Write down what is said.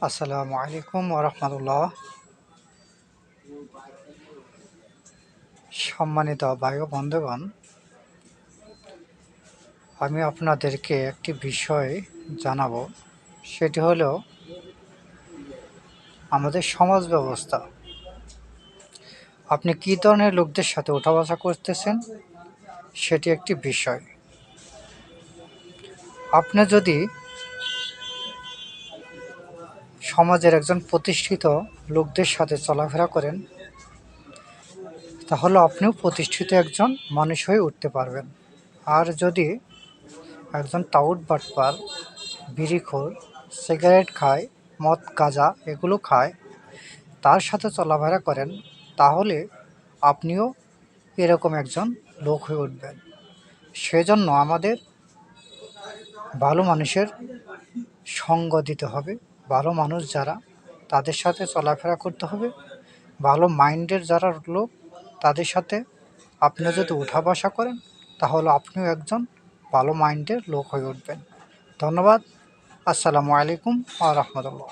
আসসালামু আলাইকুম ওরহমতুল্লাহ। সম্মানিত ভাই ও বন্ধুগণ, আমি আপনাদেরকে একটি বিষয় জানাবো। সেটি হলো আমাদের সমাজ ব্যবস্থা। আপনি কী ধরনের লোকদের সাথে ওঠা বসা করতেছেন সেটি একটি বিষয়। আপনি যদি সমাজের একজন প্রতিষ্ঠিত লোকদের সাথে চলাফেরা করেন, তাহলে আপনিও প্রতিষ্ঠিত একজন মানুষ হয়ে উঠতে পারবেন। আর যদি একজন টাউট বাটপার, বিড়িখোর, সিগারেট খায়, মদ গাঁজা এগুলো খায়, তার সাথে চলাফেরা করেন, তাহলে আপনিও এরকম একজন লোক হয়ে উঠবেন। সেজন্য আমাদের ভালো মানুষের সঙ্গ দিতে হবে। ভালো মানুষ যারা, তাদের সাথে চলাফেরা করতে হবে। ভালো মাইন্ডের যারা লোক, তাদের সাথে আপনি যদি উঠা বসা করেন, তাহলে আপনিও একজন ভালো মাইন্ডের লোক হয়ে উঠবেন। ধন্যবাদ। আসসালামু আলাইকুম ওয়া রাহমাতুল্লাহ।